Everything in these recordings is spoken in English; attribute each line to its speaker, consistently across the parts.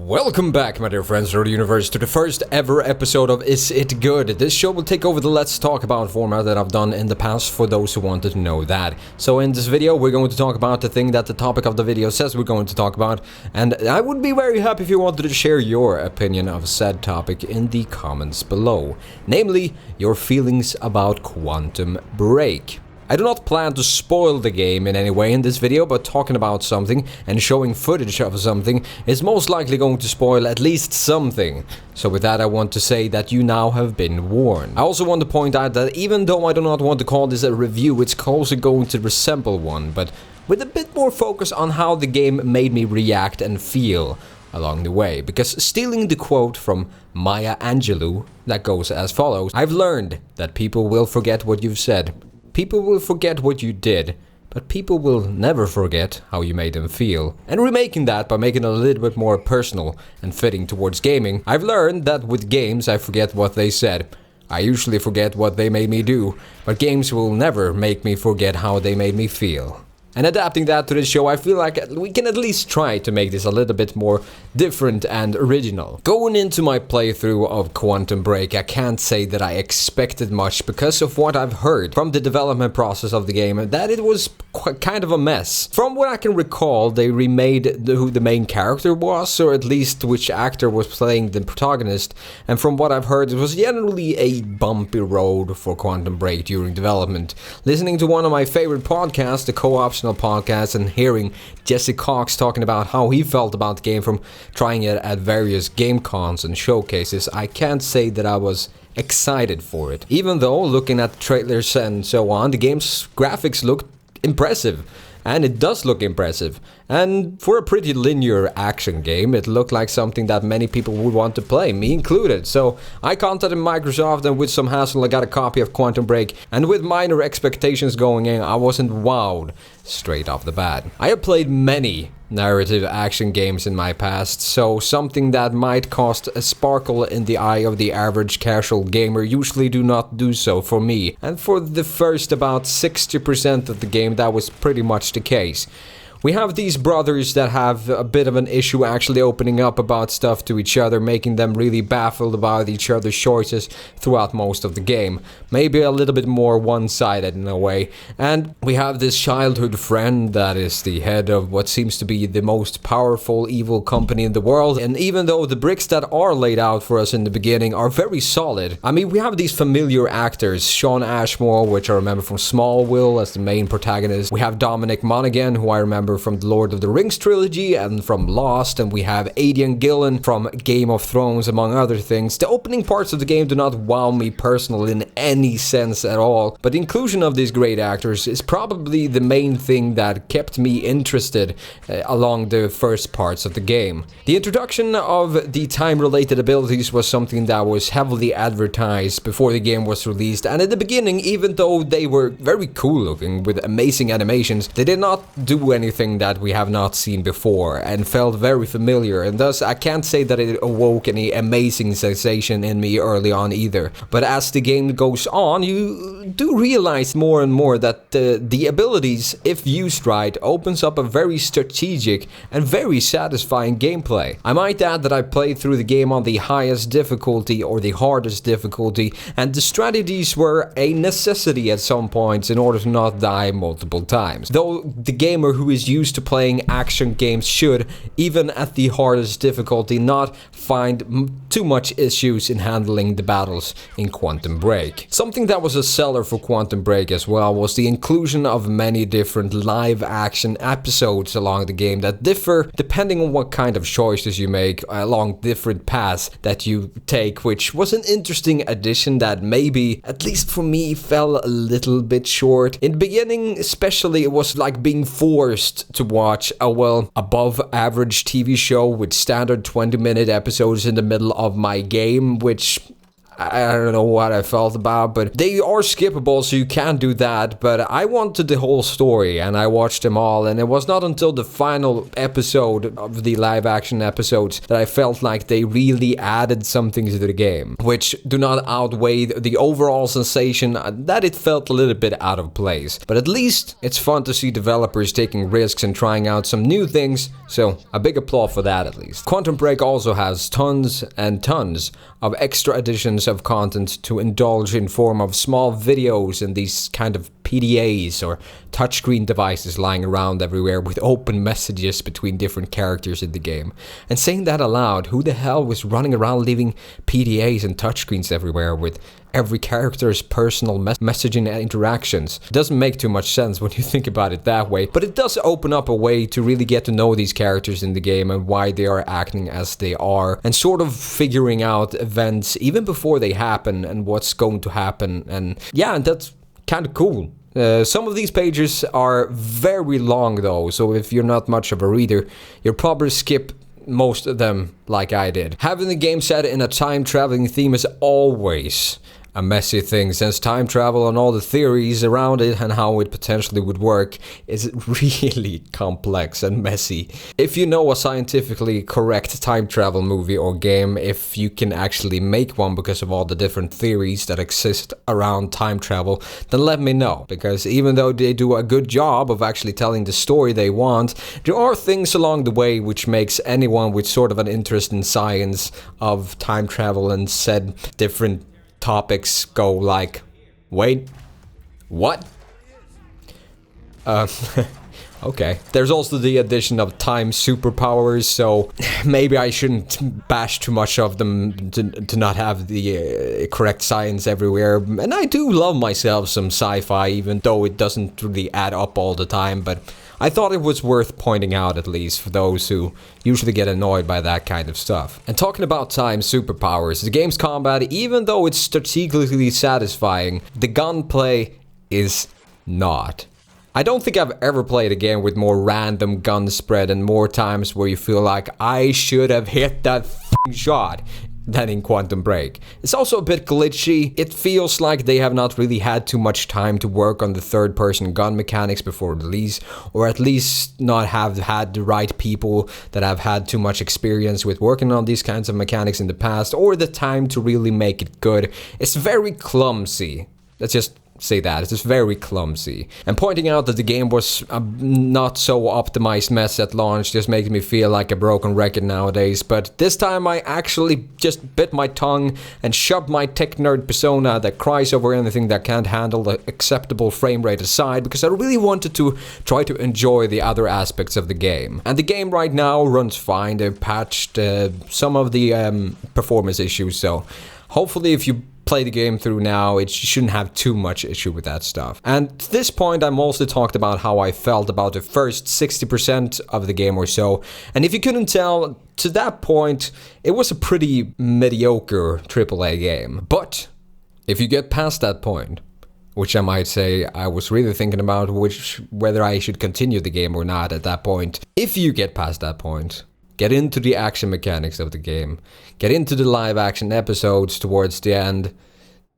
Speaker 1: Welcome back, my dear friends of the universe, to the first ever episode of Is It Good? This show will take over the Let's Talk About format that I've done in the past for those who wanted to know that. So in this video, we're going to talk about the thing that the topic of the video says we're going to talk about, and I would be very happy if you wanted to share your opinion of said topic in the comments below. Namely, your feelings about Quantum Break. I do not plan to spoil the game in any way in this video, but talking about something and showing footage of something is most likely going to spoil at least something. So with that, I want to say that you now have been warned. I also want to point out that even though I do not want to call this a review, it's also going to resemble one, but with a bit more focus on how the game made me react and feel along the way. Because stealing the quote from Maya Angelou, that goes as follows: I've learned that people will forget what you've said. People will forget what you did, but people will never forget how you made them feel. And remaking that by making it a little bit more personal and fitting towards gaming, I've learned that with games I forget what they said. I usually forget what they made me do, but games will never make me forget how they made me feel. And adapting that to this show, I feel like we can at least try to make this a little bit more different and original. Going into my playthrough of Quantum Break, I can't say that I expected much because of what I've heard from the development process of the game, that it was kind of a mess. From what I can recall, they remade who the main character was, or at least which actor was playing the protagonist, and from what I've heard, it was generally a bumpy road for Quantum Break during development. Listening to one of my favorite podcasts, the Co-Optional Podcast, and hearing Jesse Cox talking about how he felt about the game from trying it at various game cons and showcases, I can't say that I was excited for it. Even though, looking at the trailers and so on, the game's graphics looked impressive. And it does look impressive. And for a pretty linear action game, it looked like something that many people would want to play, me included. So I contacted Microsoft, and with some hassle I got a copy of Quantum Break, and with minor expectations going in, I wasn't wowed straight off the bat. I have played many narrative action games in my past, so something that might cast a sparkle in the eye of the average casual gamer usually do not do so for me. And for the first about 60% of the game, that was pretty much the case. We have these brothers that have a bit of an issue actually opening up about stuff to each other, making them really baffled about each other's choices throughout most of the game. Maybe a little bit more one-sided in a way. And we have this childhood friend that is the head of what seems to be the most powerful evil company in the world. And even though the bricks that are laid out for us in the beginning are very solid, I mean, we have these familiar actors. Shawn Ashmore, which I remember from Smallville as the main protagonist. We have Dominic Monaghan, who I remember from the Lord of the Rings trilogy and from Lost, and we have Aidan Gillen from Game of Thrones, among other things. The opening parts of the game do not wow me personally in any sense at all, but the inclusion of these great actors is probably the main thing that kept me interested along the first parts of the game. The introduction of the time-related abilities was something that was heavily advertised before the game was released, and in the beginning, even though they were very cool looking with amazing animations, they did not do anything that we have not seen before and felt very familiar, and thus I can't say that it awoke any amazing sensation in me early on either. But as the game goes on, you do realize more and more that the abilities, if used right, opens up a very strategic and very satisfying gameplay. I might add that I played through the game on the highest difficulty or the hardest difficulty, and the strategies were a necessity at some points in order to not die multiple times. Though the gamer who is used to playing action games should, even at the hardest difficulty, not find too much issues in handling the battles in Quantum Break. Something that was a seller for Quantum Break as well was the inclusion of many different live action episodes along the game that differ depending on what kind of choices you make along different paths that you take, which was an interesting addition that maybe, at least for me, fell a little bit short. In the beginning especially, it was like being forced to watch a above average TV show with standard 20-minute episodes in the middle of my game, which I don't know what I felt about, but they are skippable, so you can do that. But I wanted the whole story, and I watched them all, and it was not until the final episode of the live action episodes that I felt like they really added something to the game, which do not outweigh the overall sensation that it felt a little bit out of place. But at least it's fun to see developers taking risks and trying out some new things, so a big applause for that at least. Quantum Break also has tons and tons of extra additions of content to indulge in form of small videos and these kind of PDAs or touchscreen devices lying around everywhere with open messages between different characters in the game. And saying that aloud, who the hell was running around leaving PDAs and touchscreens everywhere with every character's personal messaging and interactions? It doesn't make too much sense when you think about it that way, but it does open up a way to really get to know these characters in the game and why they are acting as they are, and sort of figuring out events even before they happen and what's going to happen. And yeah, and that's kind of cool. Some of these pages are very long though, so if you're not much of a reader, you'll probably skip most of them like I did. Having the game set in a time-traveling theme is always a messy thing, since time travel and all the theories around it and how it potentially would work is really complex and messy. If you know a scientifically correct time travel movie or game, if you can actually make one because of all the different theories that exist around time travel, then let me know, because even though they do a good job of actually telling the story they want, there are things along the way which makes anyone with sort of an interest in science of time travel and said different topics go like, wait, what? Okay. There's also the addition of time superpowers, so maybe I shouldn't bash too much of them to not have the correct science everywhere. And I do love myself some sci-fi, even though it doesn't really add up all the time, but I thought it was worth pointing out, at least for those who usually get annoyed by that kind of stuff. And talking about time superpowers, the game's combat, even though it's strategically satisfying, the gunplay is not. I don't think I've ever played a game with more random gun spread and more times where you feel like I should have hit that shot than in Quantum Break. It's also a bit glitchy. It feels like they have not really had too much time to work on the third-person gun mechanics before release, or at least not have had the right people that have had too much experience with working on these kinds of mechanics in the past, or the time to really make it good. It's very clumsy. Let's just say that. It's just very clumsy. And pointing out that the game was a not so optimized mess at launch just makes me feel like a broken record nowadays, but this time I actually just bit my tongue and shoved my tech nerd persona that cries over anything that can't handle the acceptable frame rate aside, because I really wanted to try to enjoy the other aspects of the game. And the game right now runs fine. They've patched some of the performance issues, so hopefully if you play the game through now, it shouldn't have too much issue with that stuff. And at this point, I mostly talked about how I felt about the first 60% of the game or so. And if you couldn't tell, to that point, it was a pretty mediocre AAA game. But if you get past that point, which I might say I was really thinking about whether I should continue the game or not at that point. If you get past that point, get into the action mechanics of the game, get into the live action episodes towards the end,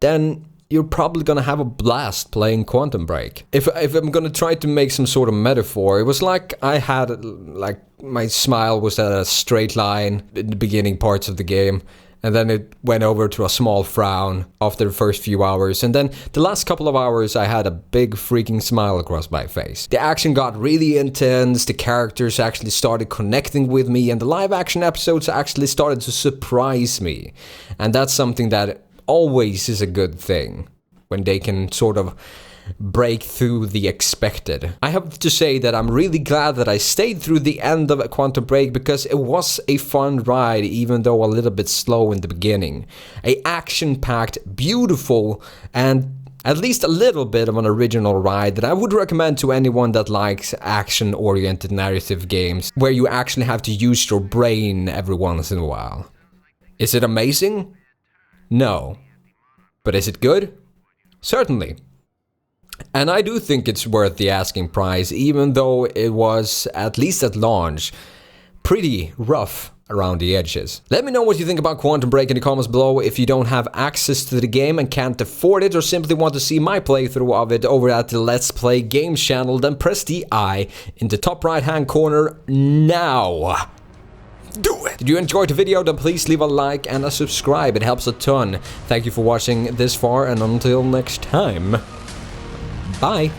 Speaker 1: then you're probably gonna have a blast playing Quantum Break. If I'm gonna try to make some sort of metaphor, it was like I had, like, my smile was at a straight line in the beginning parts of the game, and then it went over to a small frown after the first few hours, and then the last couple of hours I had a big freaking smile across my face. The action got really intense, the characters actually started connecting with me, and the live action episodes actually started to surprise me. And that's something that always is a good thing, when they can sort of break through the expected. I have to say that I'm really glad that I stayed through the end of Quantum Break, because it was a fun ride, even though a little bit slow in the beginning. A action-packed, beautiful, and at least a little bit of an original ride that I would recommend to anyone that likes action-oriented narrative games, where you actually have to use your brain every once in a while. Is it amazing? No. But is it good? Certainly. And I do think it's worth the asking price, even though it was, at least at launch, pretty rough around the edges. Let me know what you think about Quantum Break in the comments below. If you don't have access to the game and can't afford it, or simply want to see my playthrough of it over at the Let's Play Games channel, then press the I in the top right hand corner now. Do it! Did you enjoy the video? Then please leave a like and a subscribe. It helps a ton. Thank you for watching this far, and until next time, bye.